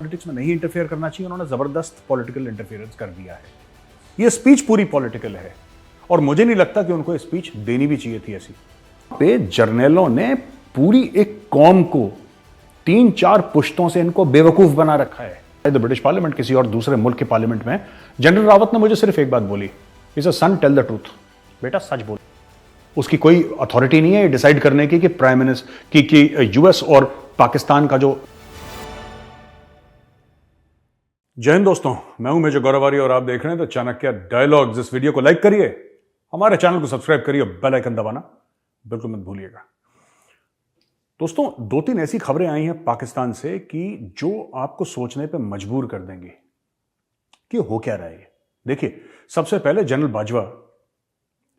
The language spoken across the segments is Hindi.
पॉलिटिक्स में नहीं इंटरफेयर करना चाहिए, उन्होंने जबरदस्त पॉलिटिकल इंटरफेरेंस कर दिया है। ये स्पीच पूरी पॉलिटिकल है और मुझे नहीं लगता कि उनको स्पीच देनी भी चाहिए थी। ऐसी पे जर्नैलों ने पूरी एक कौम को 3-4 पुश्तों से इनको बेवकूफ बना रखा है। द ब्रिटिश पार्लियामेंट, किसी और दूसरे मुल्क के पार्लियामेंट में जनरल रावत ने मुझे सिर्फ एक बात बोली, is a son tell the truth, बेटा सच बोल। उसकी कोई अथॉरिटी नहीं है ये डिसाइड करने की कि प्राइम मिनिस्टर की यूएस और पाकिस्तान का जो। जय हिंद दोस्तों, मैं हूं मेजर गौरवारी और आप देख रहे हैं द चाणक्य डायलॉग्स। इस वीडियो को लाइक करिए, हमारे चैनल को सब्सक्राइब करिए, बेल आइकन दबाना बिल्कुल मत भूलिएगा। दोस्तों, 2-3 ऐसी खबरें आई हैं पाकिस्तान से कि जो आपको सोचने पे मजबूर कर देंगी कि हो क्या रहा है। देखिए, सबसे पहले जनरल बाजवा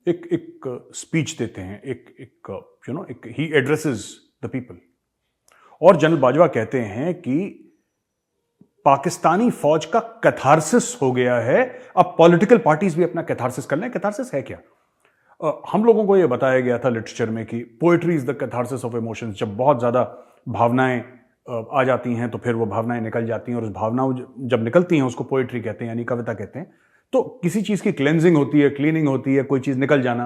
एक स्पीच देते हैं, एक ही एड्रेसेस द पीपल, और जनरल बाजवा कहते हैं कि पाकिस्तानी फौज का कैथारसिस हो गया है, अब पॉलिटिकल पार्टीज भी अपना कैथारसिस कर लें। कैथारसिस है क्या? हम लोगों को यह बताया गया था लिटरेचर में कि poetry is the catharsis of emotions. जब बहुत ज्यादा भावनाएं आ जाती हैं तो फिर वो भावनाएं निकल जाती हैं, और उस भावनाओं जब निकलती हैं उसको पोएट्री कहते हैं, यानी कविता कहते हैं। तो किसी चीज की क्लेंजिंग होती है, क्लीनिंग होती है, कोई चीज निकल जाना,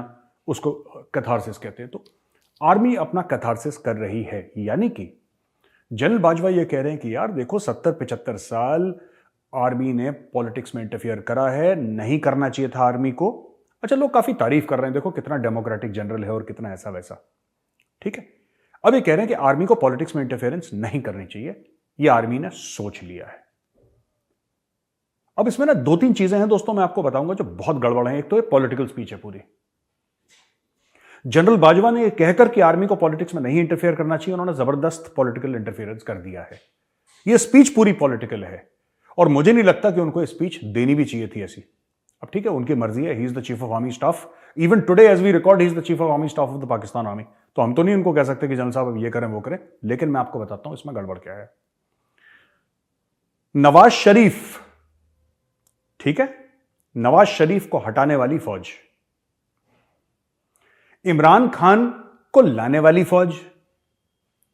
उसको कैथारसिस कहते हैं। तो आर्मी अपना कैथारसिस कर रही है, यानी कि जनरल बाजवा ये कह रहे हैं कि यार देखो, 70-75 साल आर्मी ने पॉलिटिक्स में इंटरफियर करा है, नहीं करना चाहिए था आर्मी को। अच्छा, लोग काफी तारीफ कर रहे हैं, देखो कितना डेमोक्रेटिक जनरल है और कितना ऐसा वैसा, ठीक है। अब ये कह रहे हैं कि आर्मी को पॉलिटिक्स में इंटरफेरेंस नहीं करनी चाहिए, ये आर्मी ने सोच लिया है। अब इसमें ना 2-3 चीजें हैं दोस्तों, मैं आपको बताऊंगा जो बहुत गड़बड़ है। एक तो ये पॉलिटिकल स्पीच है पूरी। जनरल बाजवा ने कहकर कि आर्मी को पॉलिटिक्स में नहीं इंटरफेयर करना चाहिए, उन्होंने जबरदस्त पॉलिटिकल इंटरफेरेंस कर दिया है। ये स्पीच पूरी पॉलिटिकल है और मुझे नहीं लगता कि उनको स्पीच देनी भी चाहिए थी ऐसी। अब ठीक है, उनकी मर्जी है, he is the chief of army staff. Even today as we record, he is the chief of army staff of the Pakistan army. तो हम तो नहीं उनको कह सकते कि जनरल साहब ये करें वो करें, लेकिन मैं आपको बताता हूं इसमें गड़बड़ क्या है। नवाज शरीफ, ठीक है, नवाज शरीफ को हटाने वाली फौज, इमरान खान को लाने वाली फौज,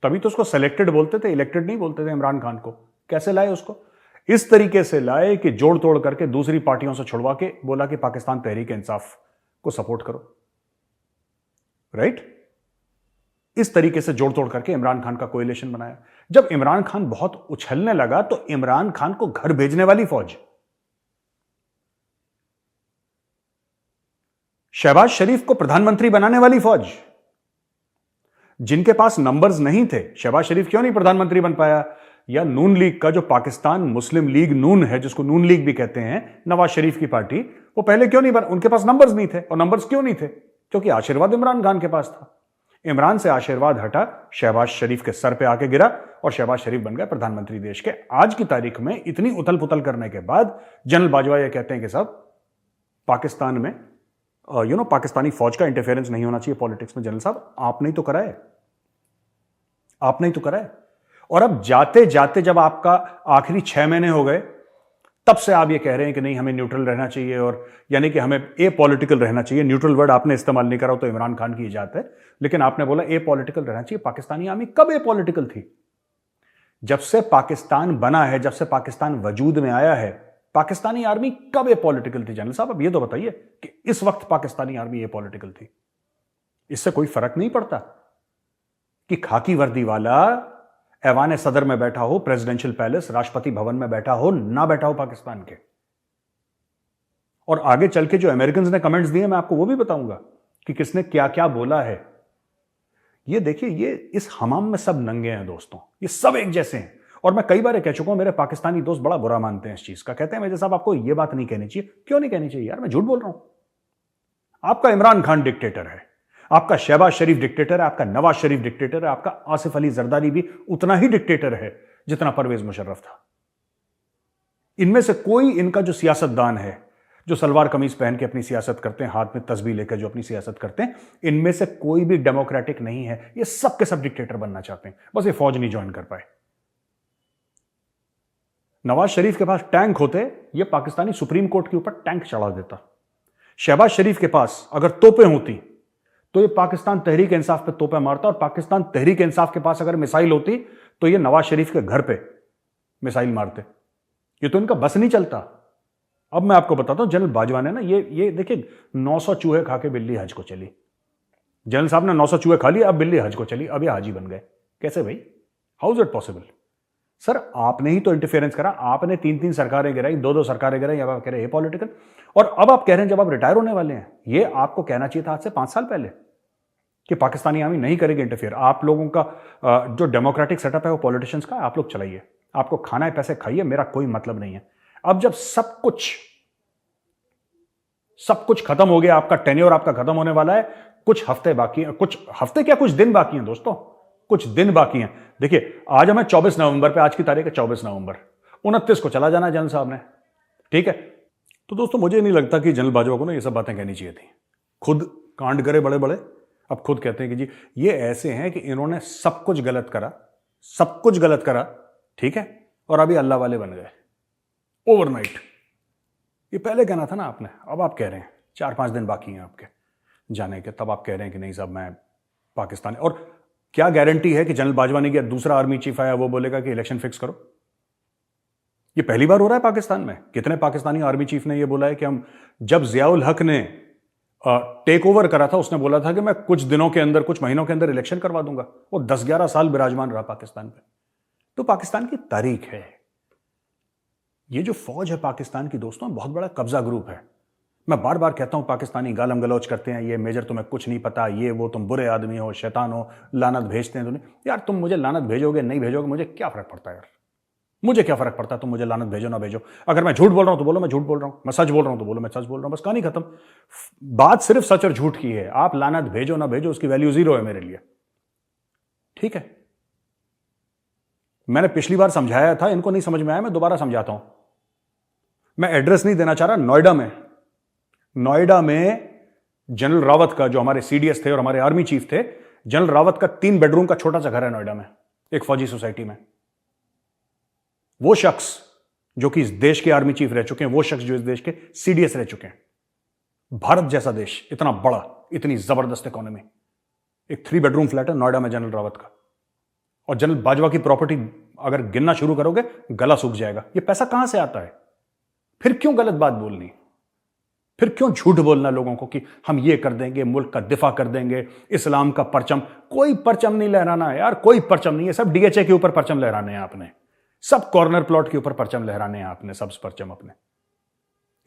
तभी तो उसको सेलेक्टेड बोलते थे, इलेक्टेड नहीं बोलते थे इमरान खान को। कैसे लाए उसको? इस तरीके से लाए कि जोड़ तोड़ करके दूसरी पार्टियों से छुड़वा के बोला कि पाकिस्तान तहरीक इंसाफ को सपोर्ट करो, राइट। इस तरीके से जोड़ तोड़ करके इमरान खान का कोएलिशन बनाया। जब इमरान खान बहुत उछलने लगा तो इमरान खान को घर भेजने वाली फौज, शहबाज शरीफ को प्रधानमंत्री बनाने वाली फौज, जिनके पास नंबर्स नहीं थे। शहबाज शरीफ क्यों नहीं प्रधानमंत्री बन पाया? या नून लीग का जो पाकिस्तान मुस्लिम लीग नून है, जिसको नून लीग भी कहते हैं, नवाज शरीफ की पार्टी, वो पहले क्यों नहीं बना? उनके पास नंबर्स नहीं थे। और नंबर्स क्यों नहीं थे? क्योंकि आशीर्वाद इमरान खान के पास था। इमरान से आशीर्वाद हटा, शहबाज शरीफ के सर पे आके गिरा और शहबाज शरीफ बन गए प्रधानमंत्री देश के। आज की तारीख में इतनी उथल पुथल करने के बाद जनरल बाजवा ये कहते हैं कि साहब पाकिस्तान में पाकिस्तानी फौज का इंटरफेरेंस नहीं होना चाहिए पॉलिटिक्स में। जनरल साहब, आपने ही तो कराए, आपने ही तो कराए। और अब जाते जाते जब आपका आखिरी 6 महीने हो गए, तब से आप ये कह रहे हैं कि नहीं, हमें न्यूट्रल रहना चाहिए, और यानी कि हमें ए पॉलिटिकल रहना चाहिए। न्यूट्रल वर्ड आपने इस्तेमाल नहीं करा, तो इमरान खान की इजाजत है, लेकिन आपने बोला ए पॉलिटिकल रहना चाहिए। पाकिस्तानी आर्मी कब ए पॉलिटिकल थी? जब से पाकिस्तान बना है, जब से पाकिस्तान वजूद में आया है, पाकिस्तानी आर्मी कब ए पॉलिटिकल थी? जनरल साहब, अब ये तो बताइए कि इस वक्त पाकिस्तानी आर्मी ए पॉलिटिकल थी। इससे कोई फर्क नहीं पड़ता कि खाकी वर्दी वाला ऐवान सदर में बैठा हो, प्रेसिडेंशियल पैलेस, राष्ट्रपति भवन में बैठा हो, ना बैठा हो पाकिस्तान के। और आगे चल के जो अमेरिकन ने कमेंट्स दिए, मैं आपको वो भी बताऊंगा कि किसने क्या क्या बोला है। ये देखिए, ये इस हमाम में सब नंगे हैं दोस्तों, ये सब एक जैसे हैं। और मैं कई बार कह चुका हूं, मेरे पाकिस्तानी दोस्त बड़ा बुरा मानते हैं इस चीज का। कहते हैं मेजर साहब, आपको ये बात नहीं कहनी चाहिए। क्यों नहीं कहनी चाहिए यार? मैं झूठ बोल रहा हूं? आपका इमरान खान डिक्टेटर है, आपका शहबाज शरीफ डिक्टेटर है, आपका नवाज शरीफ डिक्टेटर है, आपका आसिफ अली जरदारी भी उतना ही डिक्टेटर है जितना परवेज मुशर्रफ था। इनमें से कोई, इनका जो सियासतदान है, जो सलवार कमीज पहन के अपनी सियासत करते हैं, हाथ में तस्बीह लेकर जो अपनी सियासत करते हैं, इनमें से कोई भी डेमोक्रेटिक नहीं है। ये सब के सब डिक्टेटर बनना चाहते हैं, बस ये फौज नहीं ज्वाइन कर पाए। नवाज शरीफ के पास टैंक होते, ये पाकिस्तानी सुप्रीम कोर्ट के ऊपर टैंक चढ़ा देता। शहबाज शरीफ के पास अगर तोपें होती तो ये पाकिस्तान तहरीक इंसाफ पे तोपें मारता, और पाकिस्तान तहरीक इंसाफ के पास अगर मिसाइल होती तो ये नवाज शरीफ के घर पे मिसाइल मारते। ये तो इनका बस नहीं चलता। अब मैं आपको बताता हूं, जनरल बाजवा ने ना ये देखिए 900 चूहे खा के बिल्ली हज को चली। जनरल साहब ने 900 चूहे खा लिए, अब बिल्ली हज को चली, अब ये हाजी बन गए। कैसे भाई? How is it possible? Sir आपने ही तो इंटरफेरेंस करा, आपने 3-3 सरकारें गिराई, 2-2 सरकारें गिराई, अब आप कह रहे हैं पॉलिटिकल। और अब आप कह रहे हैं जब आप रिटायर होने वाले हैं, ये आपको कहना चाहिए था आज से 5 साल पहले कि पाकिस्तानी आर्मी नहीं करेगी इंटरफेयर। आप लोगों का जो डेमोक्रेटिक सेटअप है वो पॉलिटिशियंस का, आप लोग चलाइए, आपको खाना है पैसे खाइए, मेरा कोई मतलब नहीं है। अब जब सब कुछ खत्म हो गया, आपका टेन्योर आपका खत्म होने वाला है, कुछ हफ्ते बाकी हैं, कुछ हफ्ते क्या कुछ दिन बाकी हैं दोस्तों, कुछ दिन बाकी हैं। देखिए आज हमें 24 नवंबर पे, आज की तारीख है 24 नवंबर, 29 को चला जाना जनरल साहब ने, ठीक है। तो दोस्तों मुझे नहीं लगता कि जनरल बाजवा को ना ये सब बातें कहनी चाहिए थी। खुद कांड करे बड़े बड़े, अब खुद कहते हैं कि जी ये ऐसे हैं कि इन्होंने सब कुछ गलत करा, ठीक है, और अभी अल्लाह वाले बन गए ओवरनाइट। ये पहले कहना था ना आपने, अब आप कह रहे हैं 4-5 दिन बाकी हैं आपके जाने के, तब आप कह रहे हैं कि नहीं साहब मैं पाकिस्तान। और क्या गारंटी है कि जनरल बाजवा ने किया, दूसरा आर्मी चीफ आया वो बोलेगा कि इलेक्शन फिक्स करो? ये पहली बार हो रहा है पाकिस्तान में। कितने पाकिस्तानी आर्मी चीफ ने ये बोला है कि हम, जब जियाउल हक ने टेक ओवर करा था उसने बोला था कि मैं कुछ दिनों के अंदर, कुछ महीनों के अंदर इलेक्शन करवा दूंगा। वो 10-11 साल विराजमान रहा पाकिस्तान पे। तो पाकिस्तान की तारीख है। ये जो फौज है पाकिस्तान की दोस्तों, बहुत बड़ा कब्जा ग्रुप है। मैं बार बार कहता हूं पाकिस्तानी गालम गलौच करते हैं, ये मेजर तुम्हें कुछ नहीं पता, ये वो, तुम बुरे आदमी हो, शैतान हो, लानत भेजते हैं तुम्हें। यार तुम मुझे लानत भेजोगे नहीं भेजोगे, मुझे क्या फर्क पड़ता है यार, मुझे क्या फर्क पड़ता है तुम मुझे लानत भेजो ना भेजो। अगर मैं झूठ बोल रहा हूं तो बोलो मैं झूठ बोल रहा हूं, मैं सच बोल रहा हूं तो बोलो मैं सच बोल रहा हूं, बस कहानी खत्म। बात सिर्फ सच और झूठ की है। आप लानत भेजो ना भेजो, उसकी वैल्यू 0 है मेरे लिए, ठीक है। मैंने पिछली बार समझाया था, इनको नहीं समझ में आया, मैं दोबारा समझाता हूं। मैं एड्रेस नहीं देना चाह रहा। नोएडा में जनरल रावत का, जो हमारे सीडीएस थे और हमारे आर्मी चीफ थे, जनरल रावत का 3 बेडरूम का छोटा सा घर है नोएडा में, एक फौजी सोसाइटी में। वो शख्स जो कि इस देश के आर्मी चीफ रह चुके हैं, वो शख्स जो इस देश के सीडीएस रह चुके हैं। भारत जैसा देश, इतना बड़ा, इतनी जबरदस्त इकोनॉमी, एक 3 बेडरूम फ्लैट है नोएडा में जनरल रावत का। और जनरल बाजवा की प्रॉपर्टी अगर गिनना शुरू करोगे गला सूख जाएगा। ये पैसा कहां से आता है? फिर क्यों गलत बात बोलनी, फिर क्यों झूठ बोलना लोगों को कि हम ये कर देंगे, मुल्क का दिफा कर देंगे, इस्लाम का परचम। कोई परचम नहीं लहराना है यार, कोई परचम नहीं है। सब डीएचए के ऊपर परचम लहराने हैं आपने, सब कॉर्नर प्लॉट के ऊपर परचम लहराने हैं आपने, सब परचम अपने।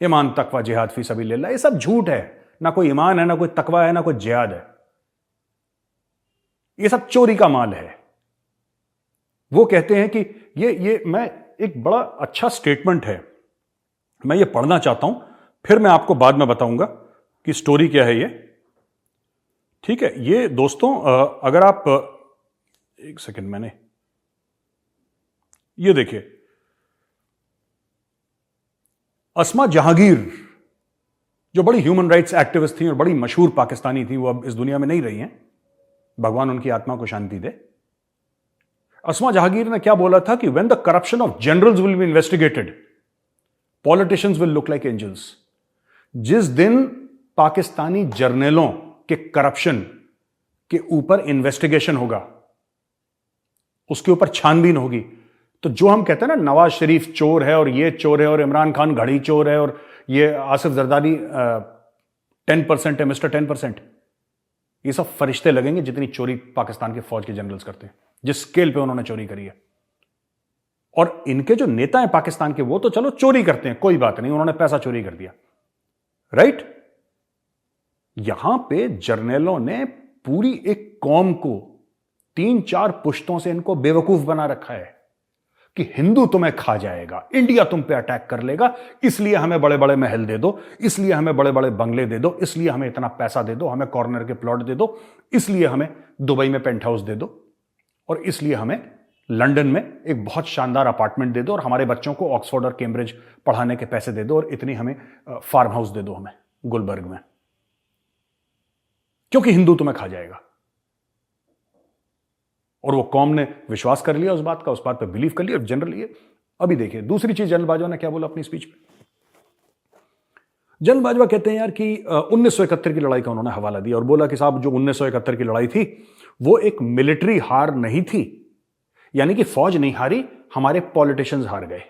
ईमान तकवा जिहाद फी सबीलिल्लाह, ये सब झूठ है। ना कोई ईमान है, ना कोई तकवा है, ना कोई जिहाद है। ये सब चोरी का माल है। वो कहते हैं कि ये मैं, एक बड़ा अच्छा स्टेटमेंट है, मैं ये पढ़ना चाहता हूं, फिर मैं आपको बाद में बताऊंगा कि स्टोरी क्या है ये, ठीक है। ये दोस्तों अगर आप एक सेकंड, मैंने ये देखिए, अस्मा जहांगीर जो बड़ी ह्यूमन राइट्स एक्टिविस्ट थी और बड़ी मशहूर पाकिस्तानी थी, वो अब इस दुनिया में नहीं रही हैं, भगवान उनकी आत्मा को शांति दे। अस्मा जहांगीर ने क्या बोला था कि when the corruption of generals will be investigated, politicians will look like angels. जिस दिन पाकिस्तानी जर्नलों के करप्शन के ऊपर इन्वेस्टिगेशन होगा, उसके ऊपर छानबीन होगी, तो जो हम कहते हैं ना नवाज शरीफ चोर है और ये चोर है और इमरान खान घड़ी चोर है और ये आसिफ जरदारी 10% है, मिस्टर 10%, ये सब फरिश्ते लगेंगे जितनी चोरी पाकिस्तान के फौज के जनरल्स करते हैं, जिस स्केल पे उन्होंने चोरी करी है। और इनके जो नेता हैं पाकिस्तान के, वो तो चलो चोरी करते हैं, कोई बात नहीं, उन्होंने पैसा चोरी कर दिया, राइट। यहां पे जर्नलों ने पूरी एक कौम को 3-4 पुश्तों से इनको बेवकूफ बना रखा है कि हिंदू तुम्हें खा जाएगा, इंडिया तुम पे अटैक कर लेगा, इसलिए हमें बड़े बड़े महल दे दो, इसलिए हमें बड़े बड़े बंगले दे दो, इसलिए हमें इतना पैसा दे दो, हमें कॉर्नर के प्लॉट दे दो, इसलिए हमें दुबई में पेंट हाउस दे दो, और इसलिए हमें लंदन में एक बहुत शानदार अपार्टमेंट दे दो, और हमारे बच्चों को ऑक्सफोर्ड और कैम्ब्रिज पढ़ाने के पैसे दे दो, और इतनी हमें फार्म हाउस दे दो हमें गुलबर्ग में, क्योंकि हिंदू तुम्हें खा जाएगा। और वो कौम ने विश्वास कर लिया उस बात का, उस बात पर बिलीव कर लिया। और जनरल अभी देखिए दूसरी चीज जनरल बाजवा ने क्या बोला अपनी स्पीच में। जनरल बाजवा कहते हैं यार कि 1971 की लड़ाई का उन्होंने हवाला दिया और बोला कि साहब जो 1971 की लड़ाई थी वो एक मिलिट्री हार नहीं थी, यानी कि फौज नहीं हारी, हमारे पॉलिटिशियंस हार गए,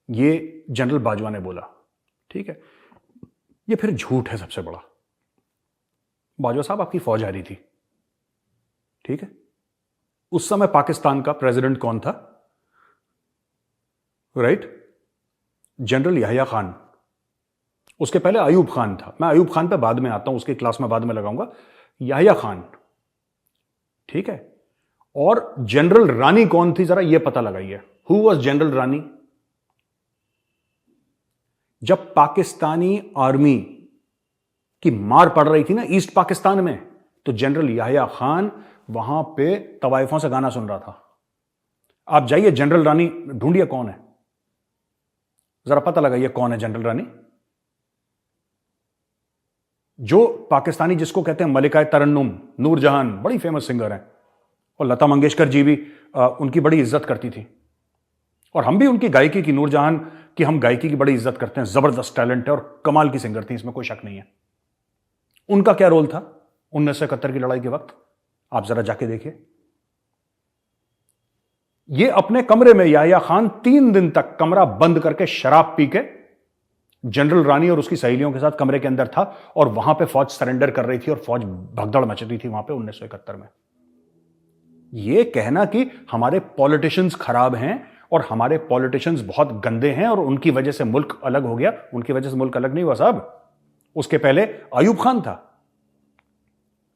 ये जनरल बाजवा ने बोला। ठीक है, ये फिर झूठ है सबसे बड़ा। बाजवा साहब, आपकी फौज आ रही थी, ठीक है? उस समय पाकिस्तान का प्रेसिडेंट कौन था? Right, general Yahya Khan. उसके पहले अयूब खान था। मैं अयूब खान पे बाद में आता हूं, उसकी क्लास में बाद में लगाऊंगा। याहिया खान, ठीक है? और जनरल रानी कौन थी, जरा यह पता लगाइए। हु वाज जनरल रानी? जब पाकिस्तानी आर्मी की मार पड़ रही थी ना ईस्ट पाकिस्तान में, तो जनरल याहिया खान वहां पे तवाइफों से गाना सुन रहा था। आप जाइए, जनरल रानी ढूंढिए कौन है, जरा पता लगाइए कौन है जनरल रानी। जो पाकिस्तानी जिसको कहते हैं मलिकाए तरन्नुम, नूरजहान, बड़ी फेमस सिंगर हैं, और लता मंगेशकर जी भी उनकी बड़ी इज्जत करती थी, और हम भी उनकी गायकी की, नूरजहान की हम गायकी की बड़ी इज्जत करते हैं। जबरदस्त टैलेंट है और कमाल की सिंगर थी, इसमें कोई शक नहीं है। उनका क्या रोल था 1971 की लड़ाई के वक्त, आप जरा जाके देखिए। ये अपने कमरे में, याहिया खान 3 दिन तक कमरा बंद करके शराब पी के जनरल रानी और उसकी सहेलियों के साथ कमरे के अंदर था, और वहां पे फौज सरेंडर कर रही थी और फौज भगदड़ मच रही थी वहां पे 1971 में। यह कहना कि हमारे पॉलिटिशियंस खराब हैं और हमारे पॉलिटिशियंस बहुत गंदे हैं और उनकी वजह से मुल्क अलग हो गया, उनकी वजह से मुल्क अलग नहीं हुआ साहब। उसके पहले अयूब खान था।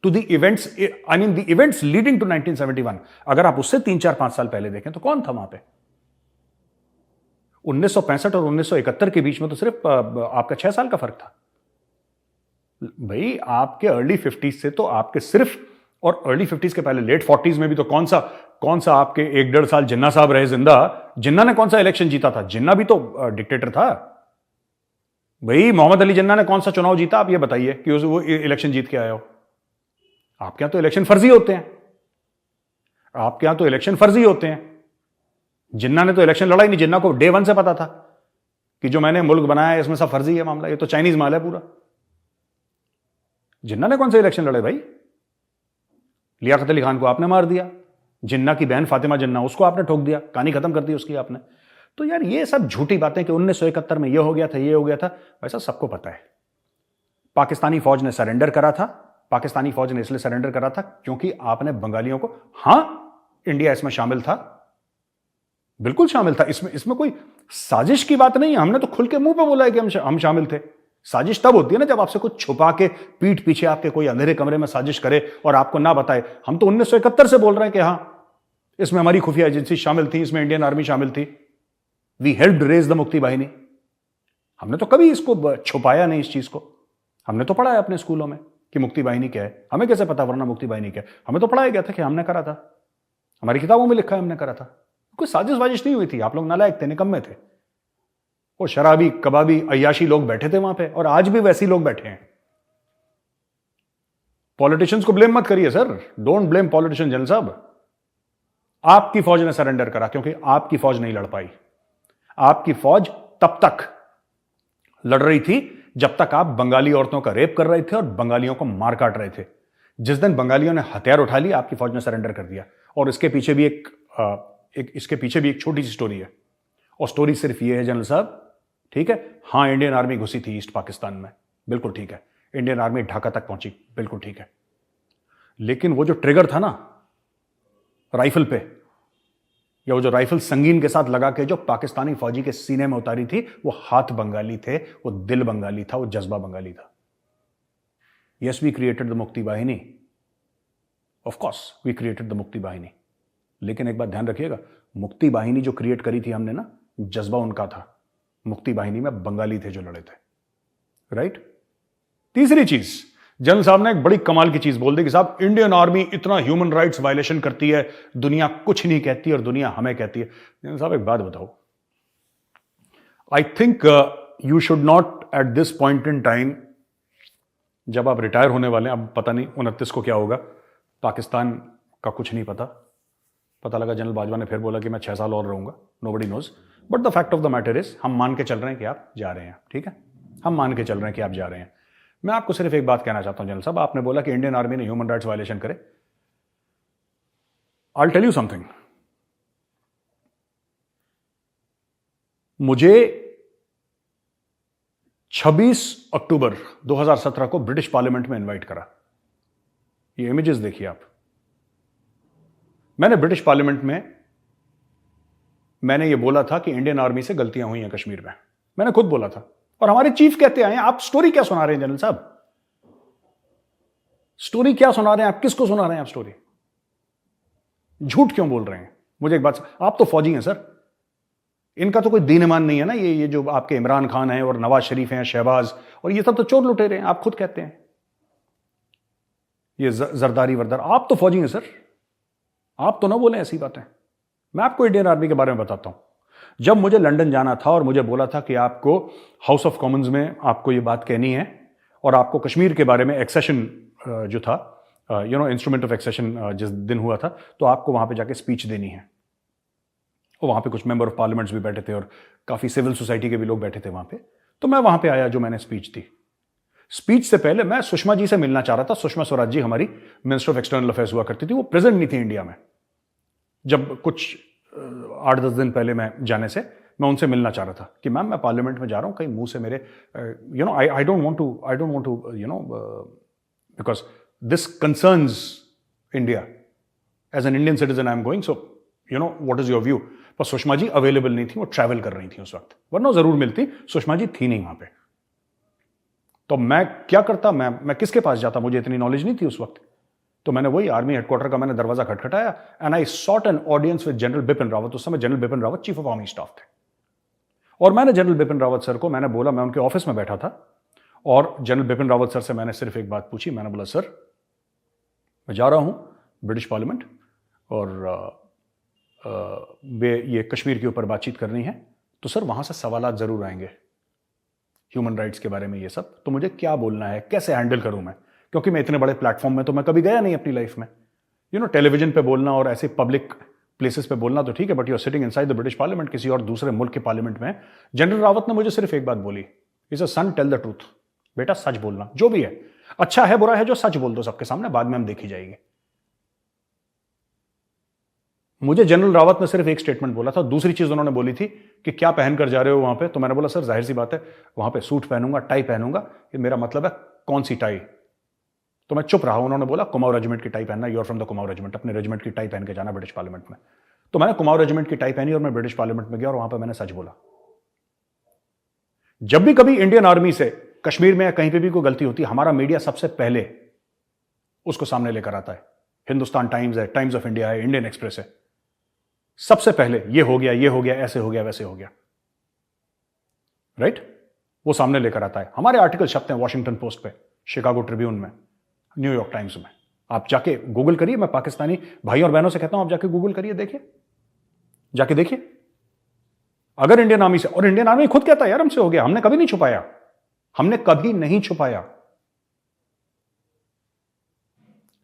To the events, I mean the events leading to 1971, अगर आप उससे 3-4-5 साल पहले देखें तो कौन था वहां पे? 1965 और 1971 के बीच में तो सिर्फ आपका 6 साल का फर्क था भाई। आपके अर्ली 50s से तो आपके सिर्फ, और अर्ली 50s के पहले लेट 40s में भी तो कौन सा आपके 1-1.5 साल जिन्ना साहब रहे जिंदा। जिन्ना ने कौन सा इलेक्शन जीता था? जिन्ना भी तो डिक्टेटर था भाई। मोहम्मद अली जिन्ना ने कौन सा चुनाव जीता, आप ये बताइए कि वो इलेक्शन जीत के आए हो। आपके यहां तो इलेक्शन फर्जी होते हैं, आपके यहां तो इलेक्शन फर्जी होते हैं। जिन्ना ने तो इलेक्शन लड़ा ही नहीं। जिन्ना को डे 1 से पता था कि जो मैंने मुल्क बनाया है इसमें सब फर्जी है मामला, ये तो चाइनीज माल है पूरा। जिन्ना ने कौन से इलेक्शन लड़े भाई? लियाकत अली खान को आपने मार दिया, जिन्ना की बहन फातिमा जिन्ना उसको आपने ठोक दिया, कहानी खत्म कर दी उसकी आपने। तो यार ये सब झूठी बातें कि 1971 में ये हो गया था, ये हो गया था, वैसा सबको पता है। पाकिस्तानी फौज ने सरेंडर करा था। पाकिस्तानी फौज ने इसलिए सरेंडर करा था क्योंकि आपने बंगालियों को, हां इंडिया इसमें शामिल था, बिल्कुल शामिल था। इसमें कोई साजिश की बात नहीं है। हमने तो खुल के मुंह पे बोला है कि हम शामिल थे। साजिश तब होती है ना जब आपसे कुछ छुपा के पीठ पीछे आपके कोई अंधेरे कमरे में साजिश करे और आपको ना बताए। हम तो 1971 से बोल रहे हैं कि हां इसमें हमारी खुफिया एजेंसी शामिल थी, इसमें इंडियन आर्मी शामिल थी। We helped raise the Mukti बाहिनी। हमने तो कभी इसको छुपाया नहीं, इस चीज को। हमने तो पढ़ा है अपने स्कूलों में कि मुक्ति बाहिनी क्या है। हमें कैसे पता वरना मुक्ति बाहिनी क्या है? हमें तो पढ़ाया गया था कि हमने करा था, हमारी किताबों में लिखा है हमने करा था। कोई साजिश वाजिश नहीं हुई थी। आप लोग नालायक थे, निकम्मे थे। वो शराबी कबाबी अय्याशी लोग बैठे थे वहां पे, और आज भी वैसे लोग बैठे हैं। पॉलिटिशियंस को ब्लेम मत करिए sir, don't blame politician general साहब। आपकी फौज ने सरेंडर करा क्योंकि आपकी फौज नहीं लड़ पाई। आपकी फौज तब तक लड़ रही थी जब तक आप बंगाली औरतों का रेप कर रहे थे और बंगालियों को मार काट रहे थे। जिस दिन बंगालियों ने हथियार उठा लिया, आपकी फौज ने सरेंडर कर दिया। और इसके पीछे भी एक छोटी सी स्टोरी है, और स्टोरी सिर्फ ये है जनरल साहब, ठीक है, हां इंडियन आर्मी घुसी थी ईस्ट पाकिस्तान में, बिल्कुल ठीक है। इंडियन आर्मी ढाका तक पहुंची, बिल्कुल ठीक है। लेकिन वो जो ट्रिगर था ना राइफल पे, या वो जो राइफल संगीन के साथ लगा के जो पाकिस्तानी फौजी के सीने में उतारी थी, वो हाथ बंगाली थे, वो दिल बंगाली था, वो जज्बा बंगाली था। Yes, we created the Mukti Bahini, of course we created the Mukti Bahini. लेकिन एक बात ध्यान रखिएगा, मुक्ति बाहिनी जो क्रिएट करी थी हमने ना, जज्बा उनका था। मुक्ति बाहिनी में बंगाली थे जो लड़े थे, राइट। तीसरी चीज, जनरल साहब ने एक बड़ी कमाल की चीज बोल दी कि साहब इंडियन आर्मी इतना ह्यूमन राइट्स वायलेशन करती है, दुनिया कुछ नहीं कहती और दुनिया हमें कहती है। जनरल साहब एक बात बताओ, I think you should not at this point in time, जब आप रिटायर होने वाले हैं, अब पता नहीं 29 को क्या होगा, पाकिस्तान का कुछ नहीं पता लगा जनरल बाजवा ने फिर बोला कि मैं 6 साल और रहूंगा, nobody knows. But the fact of the matter is, हम मान के चल रहे हैं कि आप जा रहे हैं, ठीक है, हम मान के चल रहे हैं कि आप जा रहे हैं। मैं आपको सिर्फ एक बात कहना चाहता हूं जनरल साहब, आपने बोला कि इंडियन आर्मी ने ह्यूमन राइट्स वायलेशन करे। I will tell you something, मुझे 26 अक्टूबर 2017 को ब्रिटिश पार्लियामेंट में इनवाइट करा। ये इमेजेस देखिए आप। मैंने ब्रिटिश पार्लियामेंट में मैंने ये बोला था कि इंडियन आर्मी से गलतियां हुई हैं कश्मीर में। मैंने खुद बोला था और हमारे चीफ कहते आए आप स्टोरी क्या सुना रहे हैं जनरल साहब, स्टोरी क्या सुना रहे हैं आप, किसको सुना रहे हैं आप स्टोरी, झूठ क्यों बोल रहे हैं। मुझे एक बात, आप तो फौजी हैं सर, इनका तो कोई दीन ईमान नहीं है ना। ये जो आपके इमरान खान है और नवाज शरीफ हैं, शहबाज, और ये सब तो चोर लुटेरे हैं, आप खुद कहते हैं। ये जरदारी वरदार, आप तो फौजी हैं सर, आप तो ना बोलें ऐसी बातें। मैं आपको इंडियन आर्मी के बारे में बताता हूं। जब मुझे लंदन जाना था और मुझे बोला था कि आपको हाउस ऑफ कॉमन्स में आपको ये बात कहनी है और आपको कश्मीर के बारे में एक्सेशन जो था, इंस्ट्रूमेंट ऑफ एक्सेशन जिस दिन हुआ था, तो आपको वहां पे जाके स्पीच देनी है। और वहां पे कुछ मेंबर ऑफ पार्लियामेंट्स भी बैठे थे और काफी सिविल सोसाइटी के भी लोग बैठे थे वहां पे। तो मैं वहां पे आया, जो मैंने स्पीच दी। स्पीच से पहले मैं सुषमा जी से मिलना चाह रहा था। सुषमा स्वराज जी हमारी मिनिस्टर ऑफ एक्सटर्नल अफेयर्स हुआ करती थी, वो प्रेजेंट नहीं थी इंडिया में। जब कुछ 8-10 दिन पहले मैं जाने से मैं उनसे मिलना चाह रहा था कि मैम मैं पार्लियामेंट में जा रहा हूं, कहीं मुंह से मेरे I don't want to because this concerns India, as an Indian citizen I am going, so what is your view. पर सुषमा जी अवेलेबल नहीं थी, वो ट्रैवल कर रही थी उस वक्त, वरना जरूर मिलती। सुषमा जी थी नहीं वहां पे। तो मैं क्या करता, मैं किसके पास जाता, मुझे इतनी नॉलेज नहीं थी उस वक्त। तो मैंने वही आर्मी हेडक्वार्टर का मैंने दरवाजा खटखटाया and I short an audience with general Bipin Rawat. उस समय general Bipin Rawat chief of army staff थे और मैंने जनरल बिपिन रावत सर को मैंने बोला, मैं उनके ऑफिस में बैठा था और जनरल बिपिन रावत सर से मैंने सिर्फ एक बात पूछी। मैंने बोला सर मैं जा रहा हूं ब्रिटिश पार्लियामेंट और ये कश्मीर के ऊपर बातचीत करनी है, तो सर वहां से सवालात जरूर आएंगे ह्यूमन राइट्स के बारे में, ये सब, तो मुझे क्या बोलना है, कैसे हैंडल करूं मैं, क्योंकि मैं इतने बड़े प्लेटफॉर्म में तो मैं कभी गया नहीं अपनी लाइफ में। टेलीविजन पे बोलना और ऐसे पब्लिक प्लेसेस पे बोलना तो ठीक है, but you are sitting inside the British parliament, किसी और दूसरे मुल्क के पार्लियामेंट में। जनरल रावत ने मुझे सिर्फ एक बात बोली, is a son tell the truth, बेटा सच बोलना, जो भी है, अच्छा है बुरा है, जो सच बोल दो सबके सामने, बाद में हम देखी जाएगी। मुझे जनरल रावत ने सिर्फ एक स्टेटमेंट बोला था। दूसरी चीज उन्होंने बोली थी कि क्या पहन कर जा रहे हो वहां पे, तो मैंने बोला सर जाहिर सी बात है वहां पे सूट पहनूंगा, टाई पहनूंगा, ये मेरा मतलब है कौन सी टाई। तो मैं चुप रहा। उन्होंने बोला कुमाऊं रेजिमेंट की टाई पहनना, you are from the Kumaon regiment, अपने रेजिमेंट की टाई पहन के जाना ब्रिटिश पार्लियामेंट में। तो मैंने कुमाऊं रेजिमेंट की टाई पहनी और मैं ब्रिटिश पार्लियामेंट में गया और वहां पर मैंने सच बोला। जब भी कभी इंडियन आर्मी से कश्मीर में या कहीं पे भी कोई गलती होती है, हमारा मीडिया सबसे पहले उसको सामने लेकर आता है। हिंदुस्तान टाइम्स है, टाइम्स ऑफ इंडिया है, इंडियन एक्सप्रेस है, सबसे पहले ये हो गया, ऐसे हो गया, वैसे हो गया, राइट, वो सामने लेकर आता है। हमारे आर्टिकल छपते हैं वॉशिंगटन पोस्ट पे, शिकागो ट्रिब्यून में, न्यूयॉर्क टाइम्स में। आप जाके गूगल करिए, मैं पाकिस्तानी भाई और बहनों से कहता हूं आप जाके गूगल करिए, देखिए, जाके देखिए। अगर इंडियन आर्मी से, और इंडियन आर्मी खुद कहता है यार हमसे हो गया, हमने कभी नहीं छुपाया, हमने कभी नहीं छुपाया।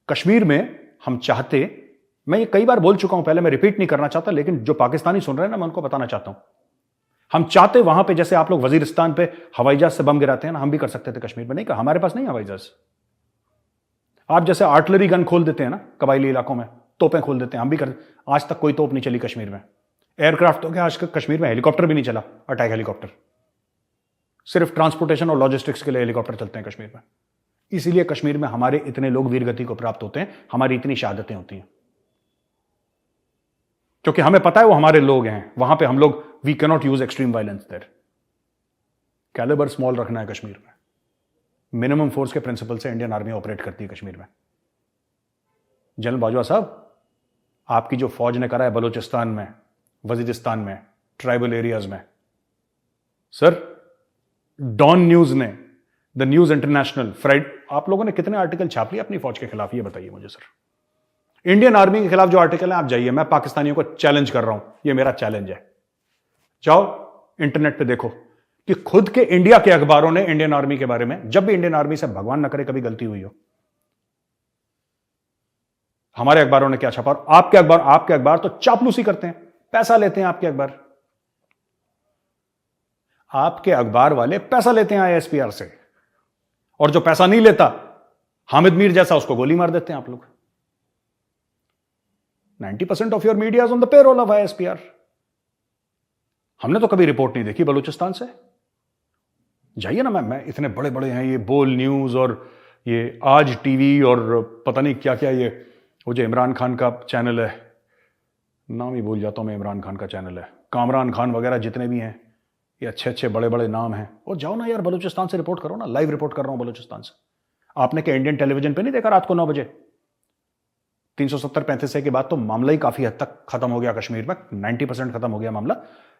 कश्मीर में हम चाहते, मैं ये कई बार बोल चुका हूं पहले, मैं रिपीट नहीं करना चाहता, लेकिन जो पाकिस्तानी सुन रहे हैं ना, मैं उनको बताना चाहता हूं। हम चाहते वहां पे, जैसे आप लोग वजीरिस्तान पे हवाई जहाज से बम गिराते हैं ना, हम भी कर सकते थे कश्मीर में, नहीं कर, हमारे पास नहीं हवाई जहाज। आप जैसे आर्टिलरी गन खोल देते हैं ना कबायली इलाकों में, तोपें खोल देते हैं, हम भी कर, आज तक कोई तोप नहीं चली कश्मीर में। एयरक्राफ्ट तो क्या, आज कश्मीर में हेलीकॉप्टर भी नहीं चला, अटैक हेलीकॉप्टर, सिर्फ ट्रांसपोर्टेशन और लॉजिस्टिक्स के लिए हेलीकॉप्टर चलते हैं कश्मीर में। इसीलिए कश्मीर में हमारे इतने लोग वीरगति को प्राप्त होते हैं, हमारी इतनी शहादतें होती हैं, क्योंकि हमें पता है वो हमारे लोग हैं। वहां पे हम लोग, we can not use extreme violence there. Calibre small रखना है कश्मीर में, मिनिमम फोर्स के प्रिंसिपल से इंडियन आर्मी ऑपरेट करती है कश्मीर में। जनरल बाजवा साहब, आपकी जो फौज ने करा है बलूचिस्तान में, वजीरिस्तान में, ट्राइबल एरियाज में, सर डॉन न्यूज ने, द न्यूज इंटरनेशनल, फ्राइड, आप लोगों ने कितने आर्टिकल छाप लिए अपनी फौज के खिलाफ, ये बताइए मुझे सर। इंडियन आर्मी के खिलाफ जो आर्टिकल है, आप जाइए, मैं पाकिस्तानियों को चैलेंज कर रहा हूं, ये मेरा चैलेंज है, जाओ इंटरनेट पे देखो कि खुद के इंडिया के अखबारों ने इंडियन आर्मी के बारे में, जब भी इंडियन आर्मी से भगवान न करे कभी गलती हुई हो, हमारे अखबारों ने क्या छापा। और आपके अखबार तो चापलूसी करते हैं, पैसा लेते हैं आपके अखबार, आपके अखबार वाले पैसा लेते हैं आईएसपीआर से, और जो पैसा नहीं लेता, हामिद मीर जैसा, उसको गोली मार देते हैं आप लोग। 90% of your media is on the payroll of ISPR. हमने तो कभी रिपोर्ट नहीं देखी बलूचिस्तान से। जाइए ना, मैं इतने बड़े बड़े हैं ये बोल न्यूज और ये आज टीवी और पता नहीं क्या क्या, ये वो जो इमरान खान का चैनल है, नाम ही भूल जाता हूं मैं, इमरान खान का चैनल है, कामरान खान वगैरह जितने भी हैं, ये अच्छे अच्छे बड़े बड़े नाम हैं। और जाओ ना यार बलूचिस्तान से रिपोर्ट करो ना, लाइव रिपोर्ट कर रहा हूं बलूचिस्तान से। आपने क्या इंडियन टेलीविजन पे नहीं देखा रात को 9 बजे? 370-35 के बाद तो मामला ही काफी हद तक खत्म हो गया कश्मीर में, 90% खत्म हो गया मामला।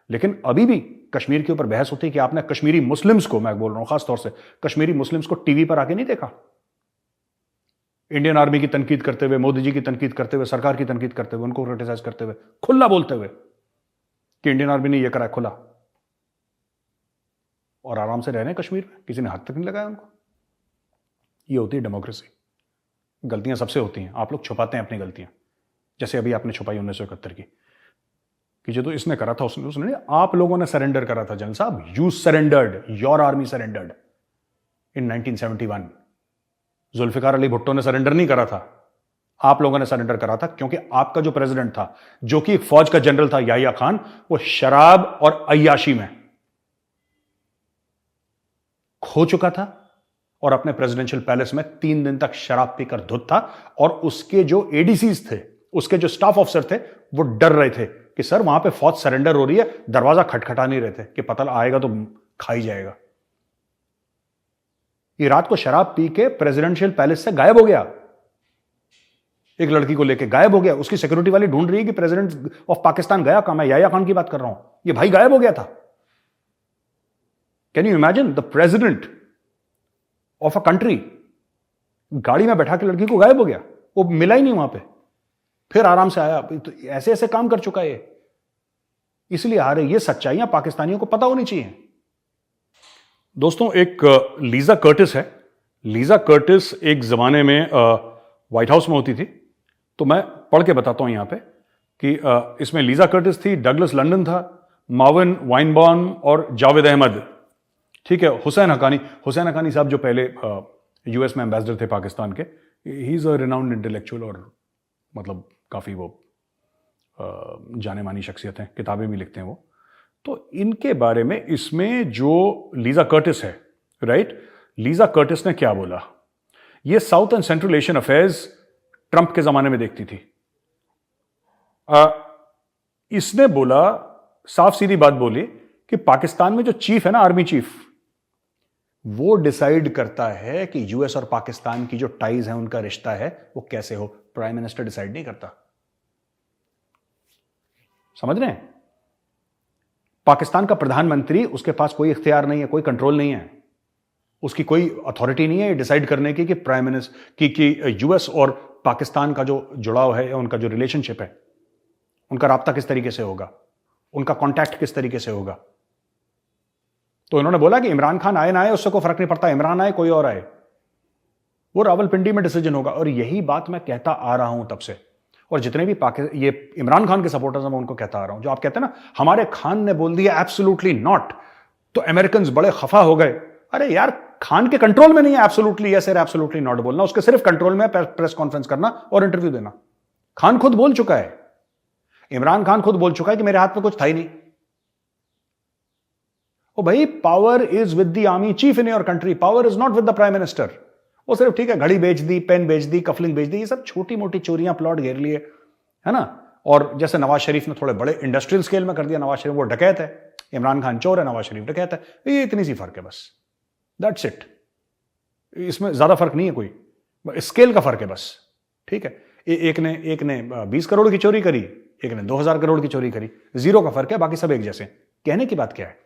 लेकिन अभी भी कश्मीर के ऊपर बहस होती है कि आपने कश्मीरी मुस्लिम्स को, मैं बोल रहा हूं खासतौर से कश्मीरी मुस्लिम्स को टीवी पर आके नहीं देखा, इंडियन आर्मी की तनकीद करते हुए, मोदी जी की तनकीद करते हुए, सरकार की तनकीद करते हुए, उनको क्रिटिसाइज करते हुए, खुला बोलते हुए कि इंडियन आर्मी ने यह करा खुला, और आराम से रह रहे हैं कश्मीर में, किसी ने हाथ तक नहीं लगाया उनको। ये होती है डेमोक्रेसी। गलतियां सबसे होती हैं, आप लोग छुपाते हैं अपनी गलतियां, जैसे अभी आपने छुपाई 1971 की कि जो तो इसने करा था उसने नहीं, आप लोगों ने सरेंडर करा था। जनरल साहब, you surrendered, your army surrendered in 1971। Zulfikar Ali Bhutto ने सरेंडर नहीं करा था, आप लोगों ने सरेंडर करा था, क्योंकि आपका जो प्रेसिडेंट था, जो कि फौज का जनरल था याहिया खान, वो शराब और अय्याशी में खो चुका था और अपने प्रेसिडेंशियल पैलेस में 3 दिन तक शराब पीकर धुत था। और उसके जो एडीसीज थे, उसके जो स्टाफ ऑफिसर थे, वो डर रहे थे कि सर वहां पे फौज सरेंडर हो रही है, दरवाजा खटखटा नहीं रहे थे कि पता आएगा तो खा ही जाएगा। ये रात को शराब पी के प्रेसिडेंशियल पैलेस से गायब हो गया, एक लड़की को लेके गायब हो गया। उसकी सिक्योरिटी वाली ढूंढ रही है कि प्रेसिडेंट ऑफ पाकिस्तान गया कहां। मैं याहिया खान की बात कर रहा हूं, ये भाई गायब हो गया था। Can you imagine the president of a country गाड़ी में बैठा के लड़की को गायब हो गया, वो मिला ही नहीं वहां पे, फिर आराम से आया। तो ऐसे ऐसे काम कर चुका है, इसलिए हारे। ये सच्चाइयां पाकिस्तानियों को पता होनी चाहिए। दोस्तों, एक लीजा कर्टिस है। लीजा कर्टिस एक जमाने में व्हाइट हाउस में होती थी, तो मैं पढ़ के बताता हूं यहां पे कि इसमें लीजा कर्टिस थी, डगलस लंडन था, माविन वाइनबॉर्न और जावेद अहमद, ठीक है, हुसैन हकानी साहब जो पहले यूएस में एम्बेसडर थे पाकिस्तान के, he is a renowned intellectual और मतलब काफी वो जाने मानी शख्सियत हैं, किताबें भी लिखते हैं वो। तो इनके बारे में इसमें जो लीजा कर्टिस है, राइट, लीजा कर्टिस ने क्या बोला? ये south and central Asian affairs Trump के जमाने में देखती थी। इसने बोला, साफ सीधी बात बोली कि पाकिस्तान में जो चीफ है ना, आर्मी चीफ, वो डिसाइड करता है कि यूएस और पाकिस्तान की जो टाइज है, उनका रिश्ता है, वो कैसे हो। प्राइम मिनिस्टर डिसाइड नहीं करता। समझ रहे हैं? पाकिस्तान का प्रधानमंत्री, उसके पास कोई इख्तियार नहीं है, कोई कंट्रोल नहीं है, उसकी कोई अथॉरिटी नहीं है डिसाइड करने की कि प्राइम मिनिस्टर की यूएस और पाकिस्तान का जो जुड़ाव है, उनका जो रिलेशनशिप है, उनका राब्ता किस तरीके से होगा, उनका कांटेक्ट किस तरीके से होगा। तो इन्होंने बोला कि इमरान खान आए ना आए उससे कोई फर्क नहीं पड़ता, इमरान आए कोई और आए, वो रावलपिंडी में डिसीजन होगा। और यही बात मैं कहता आ रहा हूं तब से, और जितने भी ये इमरान खान के सपोर्टर्स हैं मैं उनको कहता आ रहा हूं। जो आप कहते हैं ना हमारे खान ने बोल दिया एब्सोल्युटली नॉट, तो अमेरिकन बड़े खफा हो गए। अरे यार, खान के कंट्रोल में नहीं है एब्सोल्युटली यस और एब्सोल्युटली नॉट बोलना, उसके सिर्फ कंट्रोल में प्रेस कॉन्फ्रेंस करना और इंटरव्यू देना। खान खुद बोल चुका है, इमरान खान खुद बोल चुका है कि मेरे हाथ में कुछ था ही नहीं। ओ भाई, power is with the army chief in your country, power is not with the prime minister. वो सिर्फ ठीक है घड़ी बेच दी, पेन बेच दी, कफलिंग बेच दी, ये सब छोटी मोटी चोरियां, प्लॉट घेर लिए, है ना। और जैसे नवाज शरीफ ने थोड़े बड़े इंडस्ट्रियल स्केल में कर दिया, नवाज शरीफ वो डकैत है, इमरान खान चोर है, नवाज शरीफ डकैत है, ये इतनी सी फर्क है बस, दैट्स इट। इसमें ज्यादा फर्क नहीं है, कोई स्केल का फर्क है बस, ठीक है। एक ने 20 करोड़ की चोरी करी, एक ने 2000 करोड़ की चोरी करी, जीरो का फर्क है, बाकी सब एक जैसे। कहने की बात क्या है,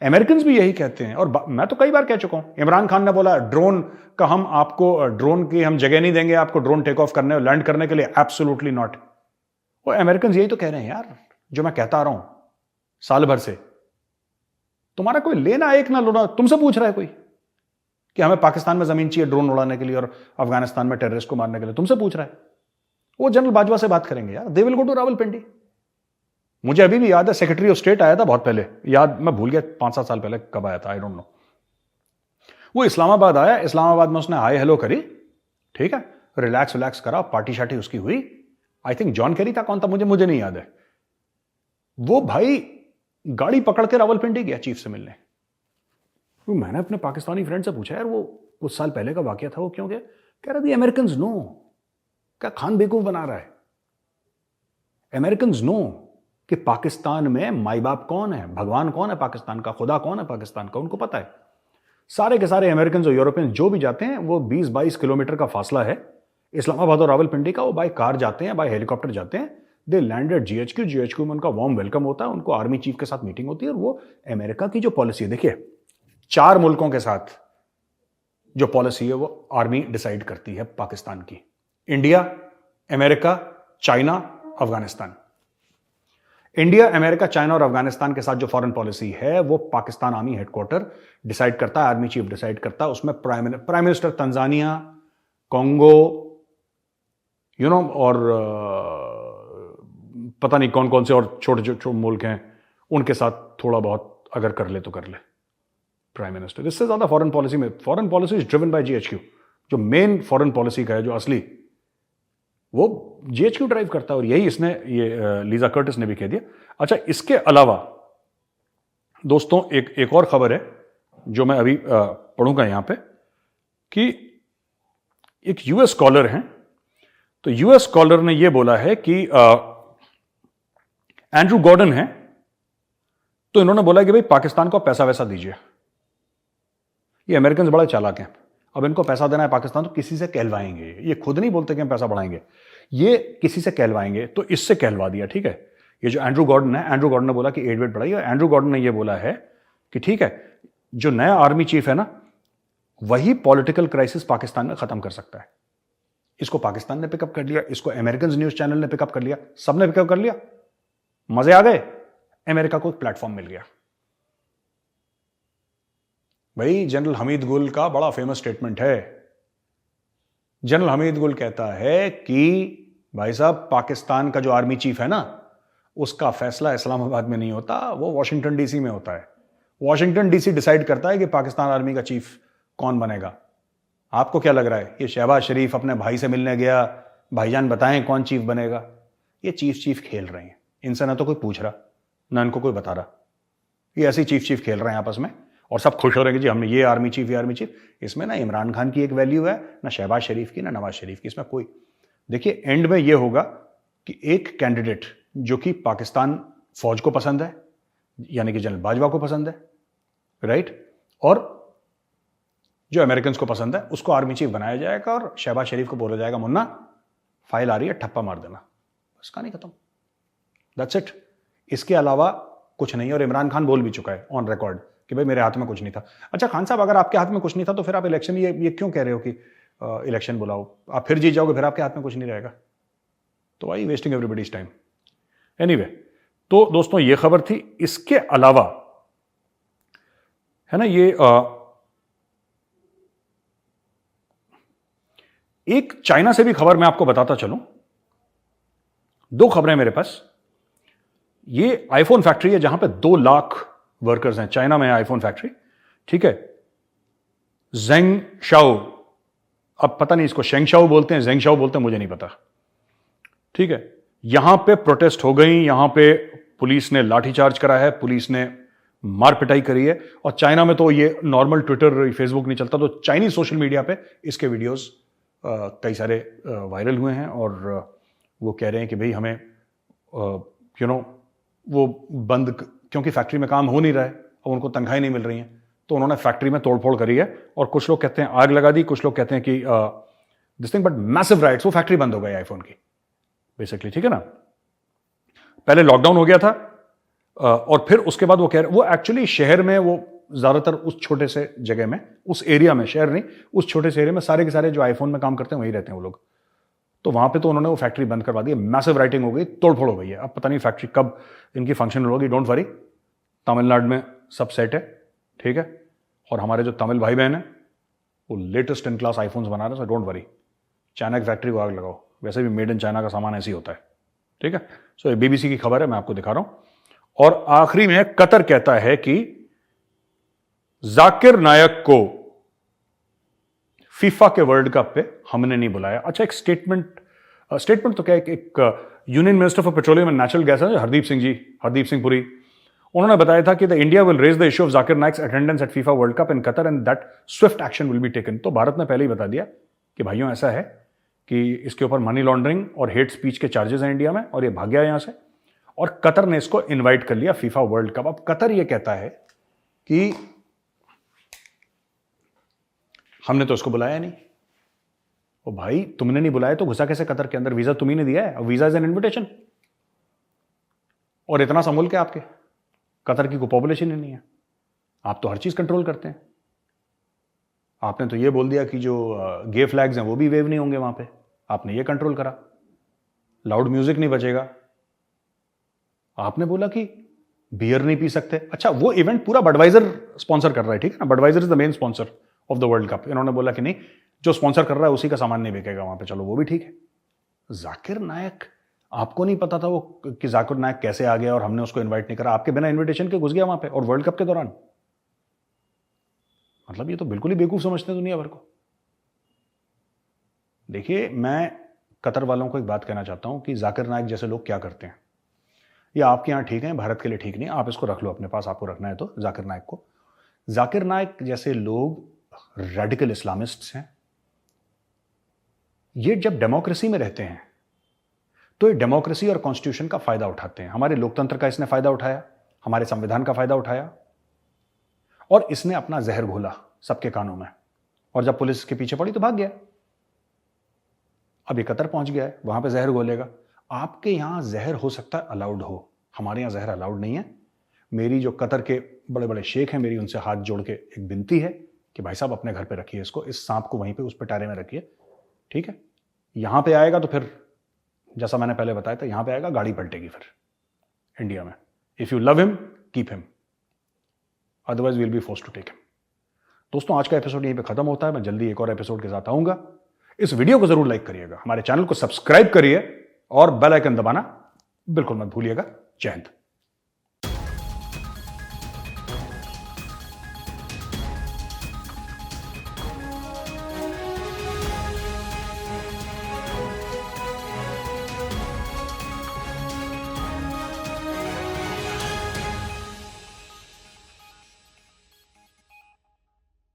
अमेरिकन भी यही कहते हैं। और मैं तो कई बार कह चुका हूं, इमरान खान ने बोला ड्रोन का हम आपको, ड्रोन की हम जगह नहीं देंगे आपको ड्रोन टेक ऑफ करने और लैंड करने के लिए, एब्सोल्युटली नॉट। वो अमेरिकन यही तो कह रहे हैं यार, जो मैं कहता आ रहा हूं साल भर से। तुम्हारा कोई लेना एक ना लोना, तुमसे पूछ रहा है कोई कि हमें पाकिस्तान में जमीन चाहिए ड्रोन उड़ाने के लिए और अफगानिस्तान में टेररिस्ट को मारने के लिए, तुमसे पूछ रहा है। वो जनरल बाजवा से बात करेंगे यार, they will go to Rawalpindi. मुझे अभी भी याद है, सेक्रेटरी ऑफ स्टेट आया था बहुत पहले, याद मैं भूल गया 5-7 साल पहले कब आया था, आई डोंट नो। वो इस्लामाबाद आया, इस्लामाबाद में उसने हाय हेलो करी, ठीक है, रिलैक्स करा, पार्टी शार्टी उसकी हुई। आई थिंक जॉन कैरी था, कौन था मुझे नहीं याद है। वो भाई गाड़ी पकड़ के रावलपिंडी गया चीफ से मिलने। तो मैंने अपने पाकिस्तानी फ्रेंड से पूछा, यार वो कुछ साल पहले का वाकया था, वो क्यों गया? कह रहा दी अमेरिकन नो। क्या खान बेवकूफ बना रहा है? अमेरिकन नो कि पाकिस्तान में माई बाप कौन है, भगवान कौन है पाकिस्तान का, खुदा कौन है पाकिस्तान का, उनको पता है। सारे के सारे अमेरिकन और यूरोपियन जो भी जाते हैं, वो 20-22 किलोमीटर का फासला है इस्लामाबाद और रावलपिंडी का, वो बाय कार जाते हैं, बाय हेलीकॉप्टर जाते हैं। दे लैंडेड जीएचक्यू में उनका वार्म वेलकम होता है, उनको आर्मी चीफ के साथ मीटिंग होती है। और वो अमेरिका की जो पॉलिसी है, देखिए 4 मुल्कों के साथ जो पॉलिसी है वो आर्मी डिसाइड करती है पाकिस्तान की। India, America, China, Afghanistan. India, America, China और अफगानिस्तान के साथ जो फॉरेन पॉलिसी है वो पाकिस्तान आर्मी हेडक्वार्टर डिसाइड करता है, आर्मी चीफ डिसाइड करता है। उसमें प्राइम मिनिस्टर तंजानिया, कोंगो, और पता नहीं कौन कौन से और छोटे छोटे मुल्क हैं, उनके साथ थोड़ा बहुत अगर कर ले तो कर ले प्राइम मिनिस्टर। इससे ज्यादा foreign policy is driven by GHQ. जो मेन फॉरेन पॉलिसी का है, जो असली, वो जीएचक्यू ड्राइव करता है। और यही इसने, ये लीजा कर्टिस ने भी कह दिया। अच्छा, इसके अलावा दोस्तों एक और खबर है जो मैं अभी पढ़ूंगा यहां पे, कि एक यूएस स्कॉलर हैं, तो यूएस स्कॉलर ने यह बोला है कि एंड्रू गॉर्डन है, तो इन्होंने बोला कि भाई पाकिस्तान को पैसा वैसा दीजिए। ये अमेरिकन बड़े चालाक हैं, अब इनको पैसा देना है पाकिस्तान तो किसी से कहलवाएंगे। ये खुद नहीं बोलते कि हम पैसा बढ़ाएंगे, ये किसी से कहलवाएंगे, तो इससे कहलवा दिया। ठीक है, ये जो एंड्रू गॉर्डन है, एंड्रू गॉर्डन ने बोला कि एड वेट बढ़ाइए। एंड्रू गॉर्डन ने यह बोला है कि ठीक है, जो नया आर्मी चीफ है ना, वही पॉलिटिकल क्राइसिस पाकिस्तान में खत्म कर सकता है। इसको पाकिस्तान ने पिकअप कर लिया, इसको अमेरिकन न्यूज चैनल ने पिकअप कर लिया, सबने पिकअप कर लिया, मजे आ गए, अमेरिका को एक प्लेटफॉर्म मिल गया। भाई जनरल हमीद गुल का बड़ा फेमस स्टेटमेंट है। जनरल हमीद गुल कहता है कि भाई साहब, पाकिस्तान का जो आर्मी चीफ है ना, उसका फैसला इस्लामाबाद में नहीं होता, वो वॉशिंगटन डीसी में होता है। वॉशिंगटन डीसी डिसाइड करता है कि पाकिस्तान आर्मी का चीफ कौन बनेगा। आपको क्या लग रहा है, ये शहबाज शरीफ अपने भाई से मिलने गया, भाईजान बताएं कौन चीफ बनेगा? ये चीफ खेल रहे हैं, इनसे ना तो कोई पूछ रहा, ना इनको कोई बता रहा। ये ऐसे चीफ खेल रहे हैं आपस में, और सब खुश हो रहे हैं कि जी हमने ये आर्मी चीफ, ये आर्मी चीफ। इसमें ना इमरान खान की एक वैल्यू है, ना शहबाज शरीफ की, ना नवाज शरीफ की, इसमें कोई। देखिए एंड में ये होगा कि एक कैंडिडेट जो कि पाकिस्तान फौज को पसंद है, यानी कि जनरल बाजवा को पसंद है, राइट, और जो अमेरिकन को पसंद है, उसको आर्मी चीफ बनाया जाएगा, और शहबाज शरीफ को बोला जाएगा मुन्ना फाइल आ रही है, ठप्पा मार देना, बस कहानी खत्म, दैट्स इट। इसके अलावा कुछ नहीं। और इमरान खान बोल भी चुका है ऑन रिकॉर्ड कि भाई मेरे हाथ में कुछ नहीं था। अच्छा खान साहब, अगर आपके हाथ में कुछ नहीं था तो फिर आप इलेक्शन ये क्यों कह रहे हो कि इलेक्शन बुलाओ, आप फिर जीत जाओगे, फिर आपके हाथ में कुछ नहीं रहेगा, तो भाई वेस्टिंग एवरीबॉडीज टाइम। एनीवे, तो दोस्तों ये खबर थी। इसके अलावा है ना, ये एक चाइना से भी खबर मैं आपको बताता चलूं। 2 खबरें मेरे पास। ये आईफोन फैक्ट्री है जहां पे 2 लाख वर्कर्स हैं, चाइना में है आईफोन फैक्ट्री, ठीक है। ज़ेंगशाओ, अब पता नहीं इसको शेंगशाओ बोलते हैं, ज़ेंगशाओ बोलते हैं, मुझे नहीं पता, ठीक है। यहां पे प्रोटेस्ट हो गई, यहां पे पुलिस ने लाठीचार्ज करा है, पुलिस ने मार पिटाई करी है। और चाइना में तो ये नॉर्मल ट्विटर फेसबुक नहीं चलता, तो चाइनीज सोशल मीडिया पे इसके वीडियोस कई सारे वायरल हुए हैं, और वो कह रहे हैं कि भाई हमें वो बंद, क्योंकि फैक्ट्री में काम हो नहीं रहा है और उनको तनख्वाही नहीं मिल रही है, तो उन्होंने फैक्ट्री में तोड़फोड़ करी है। और कुछ लोग कहते हैं आग लगा दी, कुछ लोग कहते हैं कि this thing, but massive rights, वो फैक्ट्री बंद हो गई आईफोन की बेसिकली, ठीक है ना। पहले लॉकडाउन हो गया था, और फिर उसके बाद वो कह रहे, वो एक्चुअली शहर में, वो ज्यादातर उस छोटे से जगह में, उस एरिया में, शहर नहीं, उस छोटे से एरिया में सारे के सारे जो आईफोन में काम करते हैं वहीं रहते हैं वो लोग। तो वहां पे तो उन्होंने वो फैक्ट्री बंद करवा दी, मैसिव राइटिंग हो गई, तोड़फोड़ हो गई है। अब पता नहीं फैक्ट्री कब इनकी फंक्शन होगी, डोंट वरी, तमिलनाडु में सब सेट है, ठीक है। और हमारे जो तमिल भाई बहन हैं वो लेटेस्ट इन क्लास आईफोन्स बना रहे हैं, सो डोंट वरी, चाइना की फैक्ट्री को आग लगाओ, वैसे भी मेड इन चाइना का सामान ऐसे ही होता है, ठीक है। सो ये बीबीसी की खबर है, मैं आपको दिखा रहा हूं। और आखिरी में कतर कहता है कि जाकिर नायक को फीफा के वर्ल्ड कप पे हमने नहीं बुलाया। अच्छा, एक स्टेटमेंट तो क्या, एक union minister for petroleum and natural gas है हरदीप सिंह पुरी, उन्होंने बताया था कि the India will raise the issue of Zakir Naik's attendance at FIFA world cup in Qatar and that swift action will be taken. तो भारत ने पहले ही बता दिया कि भाइयों ऐसा है कि इसके ऊपर मनी लॉन्ड्रिंग और हेट स्पीच के चार्जेस हैं इंडिया में, और ये भाग गया यहां से, और कतर ने इसको इनवाइट कर लिया फीफा वर्ल्ड कप। अब कतर ये कहता है कि हमने तो उसको बुलाया नहीं। ओ भाई, तुमने नहीं बुलाया तो घुसा कैसे कतर के अंदर? वीजा तुम्ही ने दिया है, वीजा इज एन इन्विटेशन। और इतना सा मुल्क है आपके, कतर की कोई पॉपुलेशन ही नहीं है, आप तो हर चीज कंट्रोल करते हैं। आपने तो ये बोल दिया कि जो गे फ्लैग्स हैं वो भी वेव नहीं होंगे वहां पे, आपने ये कंट्रोल करा। लाउड म्यूजिक नहीं बजेगा, आपने बोला कि बियर नहीं पी सकते। अच्छा, वो इवेंट पूरा बडवाइजर स्पॉन्सर कर रहा है, ठीक है ना, Budweiser is the main sponsor of the world cup. इन्होंने बोला कि नहीं, जो स्पॉन्सर कर रहा है उसी का सामान नहीं बिकेगा वहां पे, चलो वो भी ठीक है। जाकिर नायक, आपको नहीं पता था वो कि जाकिर नायक कैसे आ गया और हमने उसको इनवाइट नहीं करा, आपके बिना इनविटेशन के घुस गया वहां पे, और वर्ल्ड कप के दौरान। मतलब ये तो बिल्कुल ही बेवकूफ समझते हैं दुनिया भर को। देखिए, मैं कतर वालों को एक बात कहना चाहता हूं कि जाकिर नायक जैसे लोग क्या करते हैं, ये आपके यहां ठीक है, भारत के लिए ठीक नहीं, आप इसको रख लो अपने पास, आपको रखना है तो जाकिर नायक को। जाकिर नायक जैसे लोग रेडिकल इस्लामिस्ट्स हैं। ये जब डेमोक्रेसी में रहते हैं तो ये डेमोक्रेसी और कॉन्स्टिट्यूशन का फायदा उठाते हैं। हमारे लोकतंत्र का इसने फायदा उठाया, हमारे संविधान का फायदा उठाया, और इसने अपना जहर घोला सबके कानों में, और जब पुलिस के पीछे पड़ी तो भाग गया। अब ये कतर पहुंच गया है, वहां पे जहर घोलेगा। आपके यहां जहर हो सकता है अलाउड हो, हमारे यहां जहर अलाउड नहीं है। मेरी जो कतर के बड़े बड़े शेख हैं, मेरी उनसे हाथ जोड़ के एक विनती है कि भाई साहब अपने घर पे रखिए इसको, इस सांप को वहीं पे उस पिटारे में रखिए, ठीक है। यहां पे आएगा तो फिर जैसा मैंने पहले बताया था, यहां पे आएगा गाड़ी पलटेगी फिर इंडिया में। If you love him keep him, otherwise will be forced to take him. दोस्तों, आज का एपिसोड यहीं पे खत्म होता है। मैं जल्दी एक और एपिसोड के साथ आऊंगा। इस वीडियो को जरूर लाइक करिएगा, हमारे चैनल को सब्सक्राइब करिए और बेल आइकन दबाना बिल्कुल मत भूलिएगा। जय हिंद।